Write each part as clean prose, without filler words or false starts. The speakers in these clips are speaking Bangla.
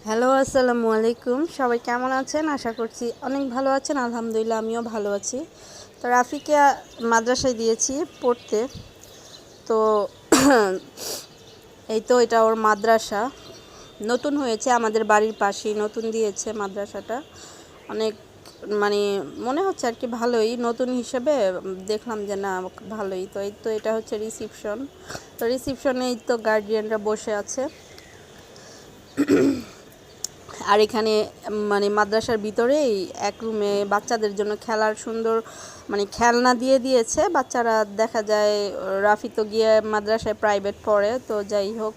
হ্যালো, আসসালামু আলাইকুম। সবাই কেমন আছেন? আশা করছি অনেক ভালো আছেন। আলহামদুলিল্লাহ আমিও ভালো আছি। তো রাফিকে মাদ্রাসায় দিয়েছি পড়তে। তো এই তো এটা ওর মাদ্রাসা। নতুন হয়েছে, আমাদের বাড়ির পাশেই নতুন দিয়েছে মাদ্রাসাটা। অনেক মানে মনে হচ্ছে আর কি ভালোই, নতুন হিসেবে দেখলাম যে না ভালোই। তো এই তো এটা হচ্ছে রিসিপশন। তো রিসিপশনে এই তো গার্ডিয়ানরা বসে আছে। আর এখানে মানে মাদ্রাসার ভিতরেই এক রুমে বাচ্চাদের জন্য খেলার সুন্দর খেলনা দিয়ে দিয়েছে। বাচ্চারা দেখা যায়, রাফি তো গিয়ে মাদ্রাসায় প্রাইভেট পড়ে, তো যাই হোক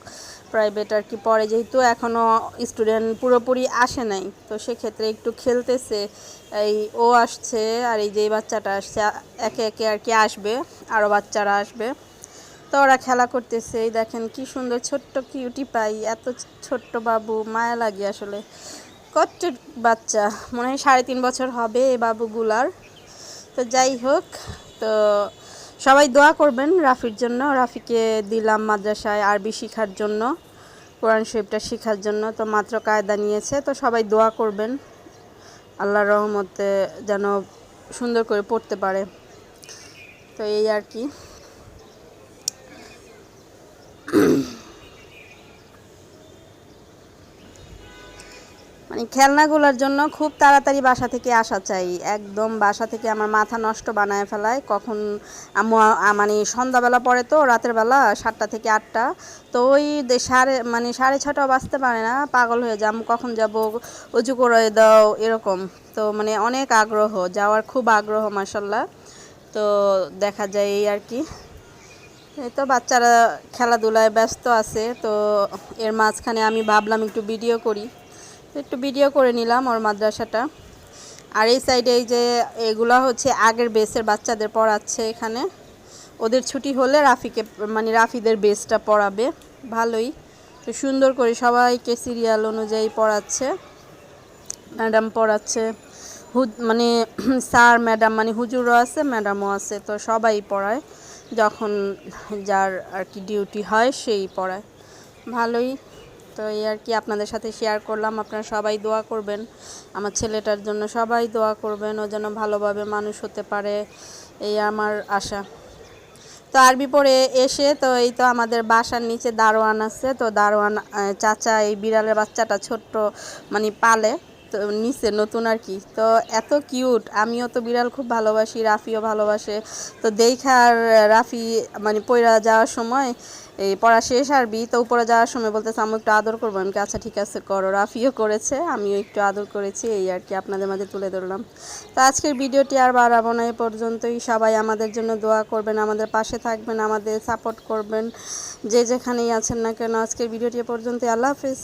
প্রাইভেট আর কি পড়ে, যেহেতু এখনও স্টুডেন্ট পুরোপুরি আসে নাই, তো সেক্ষেত্রে একটু খেলতেছে। এই ও আসছে আর এই যে বাচ্চাটা আসছে, একে একে আর কি আসবে, আরও বাচ্চারা আসবে। তো ওরা খেলা করতেছে। এই দেখেন কি সুন্দর ছোট্ট কিউটি পাই, এত ছোট্ট বাবু, মায়া লাগে আসলে। কত বাচ্চা, মনে হয় 3.5 বছর হবে এই বাবুগুলার। তো যাই হোক, তো সবাই দোয়া করবেন রাফির জন্য। রাফিকে দিলাম মাদ্রাসায় আরবি শেখার জন্য, কোরআন শরীফটা শেখার জন্য। তো মাত্র কায়দা নিয়েছে, তো সবাই দোয়া করবেন আল্লাহর রহমতে যেন সুন্দর করে পড়তে পারে। তো এই আর কি। খেলনাগুলোর জন্য খুব তাড়াতাড়ি বাসা থেকে আসা চাই, একদম বাসা থেকে আমার মাথা নষ্ট বানায় ফেলায়। কখন আম্মু সন্ধ্যাবেলা পরে, তো রাতের বেলা 7টা থেকে 8টা, তো ওই 6:30 বাজতে পারে না, পাগল হয়ে যায় আম্মু কখন যাব, উঁচু করে দাও এরকম। তো অনেক আগ্রহ, যাওয়ার খুব আগ্রহ মাশাল্লাহ। তো দেখা যায় এই আর কি। এই তো বাচ্চারা খেলাধুলায় ব্যস্ত আছে, তো এর মাঝখানে আমি ভাবলাম একটু ভিডিও করে নিলাম ওর মাদ্রাসাটা। আর এই সাইডে এই যে এগুলো হচ্ছে আগের বেসের বাচ্চাদের পড়াচ্ছে এখানে। ওদের ছুটি হলে রাফিদের বেসটা পড়াবে ভালোই। তো সুন্দর করে সবাইকে সিরিয়াল অনুযায়ী পড়াচ্ছে, ম্যাডাম পড়াচ্ছে, স্যার ম্যাডাম হুজুরও আছে, ম্যাডামও আছে। তো সবাই পড়ায়, যখন যার আর কি ডিউটি হয় সেই পড়ায় ভালোই। তো এই আর কি আপনাদের সাথে শেয়ার করলাম। আপনারা সবাই দোয়া করবেন আমার ছেলেটার জন্য, সবাই দোয়া করবেন ও যেন ভালোভাবে মানুষ হতে পারে, এই আমার আশা। তো আরবি পড়ে এসে, তো এই তো আমাদের বাসার নিচে দারোয়ান আছে, তো দারোয়ান চাচা এই বিড়ালের বাচ্চাটা ছোট্ট পালে, তো নিচে নতুন আর কি। তো এত কিউট, আমিও তো বিড়াল খুব ভালোবাসি, রাফিও ভালোবাসে। তো আর রাফি পড়া যাওয়ার সময়, এই পড়া শেষ আরবি, তো উপরে যাওয়ার সময় বলতেছে আম্মু একটু আদর করবো। আমি আচ্ছা ঠিক আছে করো। রাফিও করেছে, আমিও একটু আদর করেছি, এই আর কি আপনাদের মাঝে তুলে ধরলাম। তো আজকের ভিডিওটি আর বাড়াবো না, এ পর্যন্তই। সবাই আমাদের জন্য দোয়া করবেন, আমাদের পাশে থাকবেন, আমাদের সাপোর্ট করবেন, যে যেখানেই আছেন না কেন। আজকের ভিডিওটি এ পর্যন্তই। আল্লাহ হাফিজ।